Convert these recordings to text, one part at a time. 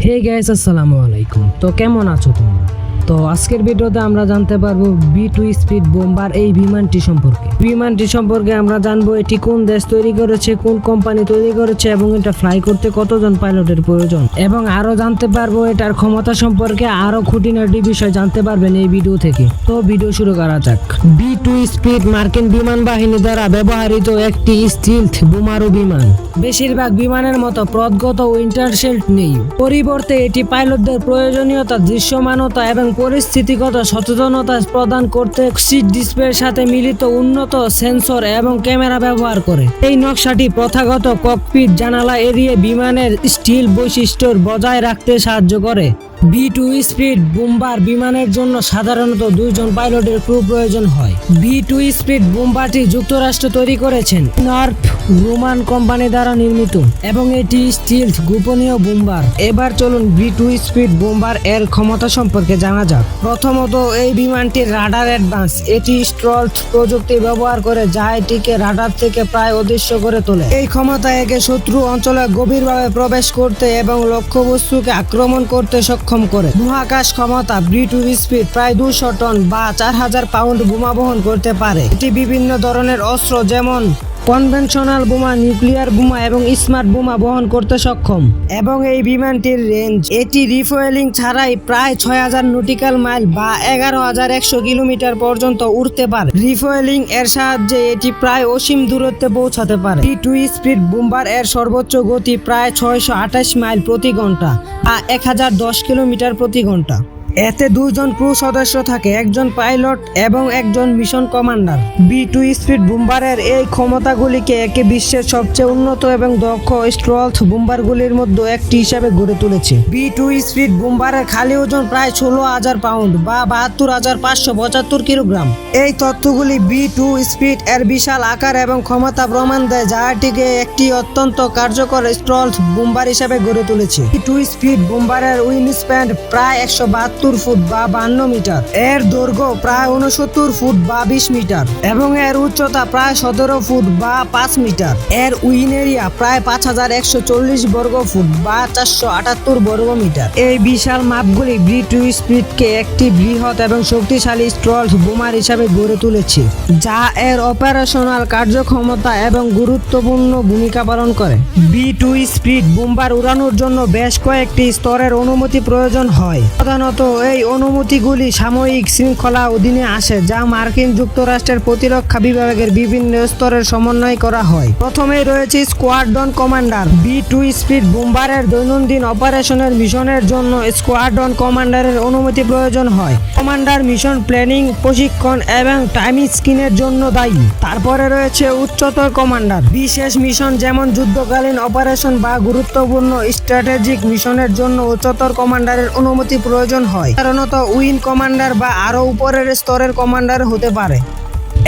Hey guys, আসসালামু আলাইকুম। তো কেমন আছো তোমরা? তো আজকের ভিডিওতে আমরা জানতে পারবো B2 স্পিড বোম্বার এই বিমানটি সম্পর্কে আমরা জানবো এটি কোন দেশ তৈরি করেছে, কোন কোম্পানি তৈরি করেছে এবং এটা ফ্লাই করতে কতজন পাইলটের প্রয়োজন, এবং আরো জানতে পারবো এটার ক্ষমতা সম্পর্কে। আরো খুঁটিনাটি বিষয় জানতে পারবেন এই ভিডিও থেকে। তো ভিডিও শুরু করা যাক। B2 স্পিড মার্কিন বিমান বাহিনী দ্বারা ব্যবহৃত একটি স্টিলথ বোমারু বিমান। বেশিরভাগ বিমানের মতো পথগত উইন্টারশেল্ড নেই, পরিবর্তে এটি পাইলটদের প্রয়োজনীয়তা, দৃশ্যমানতা এবং পরিস্থিতিগত সচেতনতা প্রদান করতে সিট ডিসপ্লের সাথে মিলিত উন্নত সেন্সর এবং ক্যামেরা ব্যবহার করে। এই নকশাটি প্রথাগত ককপিট জানালা এড়িয়ে বিমানের স্টিল বৈশিষ্ট্য বজায় রাখতে সাহায্য করে। B2 স্পিড বোম্বার বিমানের জন্য সাধারণত 2 জন পাইলটের ক্রু প্রয়োজন হয়। B2 স্পিড বোম্বারটি যুক্তরাষ্ট্র তৈরি করেছেন, নর্থ রোমান কোম্পানি দ্বারা নির্মিত, এবং এটি স্টিলথ গোপনীয় বোম্বার। এবার চলুন B2 স্পিড বোম্বার এর ক্ষমতা সম্পর্কে জানা যাক। প্রথমত, এই বিমানটির রাডার অ্যাডভান্স। এটি স্টেলথ প্রযুক্তি ব্যবহার করে যা এটিকে রাডার থেকে প্রায় অদৃশ্য করে তোলে। এই ক্ষমতা একে শত্রু অঞ্চলে গভীরভাবে প্রবেশ করতে এবং লক্ষ্যবস্তুকে আক্রমণ করতে সক্ষম করে। মহাকাশ ক্ষমতা। B2 স্পিড প্রায় 200 টন বা 4000 পাউন্ড বোমা বহন করতে পারে। এটি বিভিন্ন ধরনের অস্ত্র যেমন কনভেনশনাল বোমা, নিউক্লিয়ার বোমা এবং স্মার্ট বোমা বহন করতে সক্ষম। এবং এই বিমানটির রেঞ্জ, এটি রিফুয়েলিং ছাড়াই প্রায় 6000 নটিক্যাল মাইল বা 11100 কিলোমিটার পর্যন্ত উড়তে পারে। রিফুয়েলিং এর সাহায্যে এটি প্রায় অসীম দূরত্বে পৌঁছাতে পারে। B2 স্পিড বোম্বার এর সর্বোচ্চ গতি প্রায় 628 মাইল প্রতি ঘন্টা বা 1010 কিলোমিটার প্রতি ঘন্টা। এতে 2 জন ক্রু সদস্য থাকে, একজন পাইলট এবং একজন মিশন কমান্ডার। B2 স্পিড বোম্বারের এই ক্ষমতাগুলিকে একে বিশ্বের সবচেয়ে উন্নত এবং দক্ষ স্টেলথ বোম্বারগুলির মধ্যে একটি হিসাবে গড়ে তুলেছে। B2 স্পিড বোম্বারের খালি ওজন প্রায় 16000 পাউন্ড বা 72575 কিলোগ্রাম। এই তথ্যগুলি B2 স্পিড এর বিশাল আকার এবং ক্ষমতা প্রমাণ দেয়, যা এটিকে একটি অত্যন্ত কার্যকর স্টেলথ বোম্বার হিসাবে গড়ে তুলেছে। B2 স্পিড বোম্বারের উইং স্প্যান প্রায় 172 ফুট বা 52 মিটার। এর দৈর্ঘ্য প্রায় 69 ফুট বা 20 মিটার এবং এর উচ্চতা প্রায় 17 ফুট বা 5 মিটার। এর উইং এরিয়া প্রায় 5140 বর্গ ফুট বা 478 বর্গ মিটার। এই বিশাল মাপগুলি B2 স্পিডকে একটি বৃহৎ এবং শক্তিশালী স্টেলথ বোমার হিসাবে গড়ে তুলেছে, যা এর অপারেশনাল কার্যক্ষমতা এবং গুরুত্বপূর্ণ ভূমিকা পালন করে। B2 স্পিড বোম্বার উড়ানোর জন্য বেশ কয়েকটি স্তরের অনুমতি প্রয়োজন হয়। প্রধানত এই অনুমতিগুলি সাময়িক শৃঙ্খলা অধীনে আসে, যা মার্কিন যুক্তরাষ্ট্রের প্রতিরক্ষা বিভাগের বিভিন্ন স্তরের সমন্বয় করা হয়। প্রথমেই রয়েছে স্কোয়াড্রন কমান্ডার। B2 স্পিড বোম্বারের দৈনন্দিন অপারেশনের মিশনের জন্য স্কোয়াড্রন কমান্ডারের অনুমতি প্রয়োজন হয়। কমান্ডার মিশন প্ল্যানিং, প্রশিক্ষণ এবং টাইম স্কিনের জন্য দায়ী। তারপরে রয়েছে উচ্চতর কমান্ডার। বিশেষ মিশন যেমন যুদ্ধকালীন অপারেশন বা গুরুত্বপূর্ণ স্ট্র্যাটেজিক মিশনের জন্য উচ্চতর কমান্ডারের অনুমতি প্রয়োজন হয়। সাধারণত উইং কমান্ডার বা আরো উপরের স্তরের কমান্ডার হতে পারে।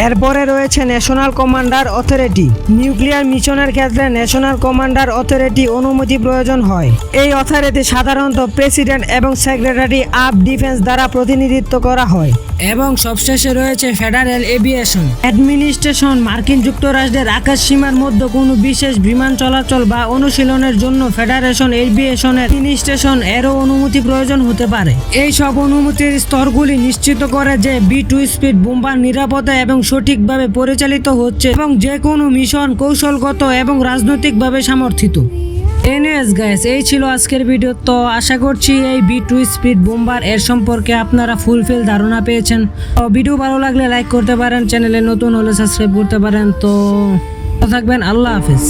এরপরে রয়েছে ন্যাশনাল কমান্ডার অথরিটি। নিউক্লিয়ার মিশনের ক্ষেত্রে ন্যাশনাল কমান্ডার অথরিটি অনুমতি প্রয়োজন হয়। এই অথরিটি সাধারণত প্রেসিডেন্ট এবং সেক্রেটারি অফ ডিফেন্স দ্বারা প্রতিনিধিত্ব করা হয়। এবং সবশেষে রয়েছে ফেডারেল এভিয়েশন অ্যাডমিনিস্ট্রেশন। মার্কিন যুক্তরাষ্ট্রের আকাশ সীমার মধ্যে কোনো বিশেষ বিমান চলাচল বা অনুশীলনের জন্য ফেডারেশন এভিয়েশনের অ্যাডমিনিস্ট্রেশন এরও অনুমতি প্রয়োজন হতে পারে। এই সব অনুমতির স্তরগুলি নিশ্চিত করে যে B2 স্পিড বোম্বার নিরাপদে এবং সঠিকভাবে পরিচালিত হচ্ছে এবং যে কোনো মিশন কৌশলগত এবং রাজনৈতিকভাবে সমর্থিত। এনিওয়েজ গাইস, এই ছিল আজকের ভিডিও। তো আশা করছি এই B2 স্পিড বোম্বার এর সম্পর্কে আপনারা ফুলফিল ধারণা পেয়েছেন। তো ভিডিও ভালো লাগলে লাইক করতে পারেন, চ্যানেলে নতুন হলে সাবস্ক্রাইব করতে পারেন। তো থাকবেন, আল্লাহ হাফেজ।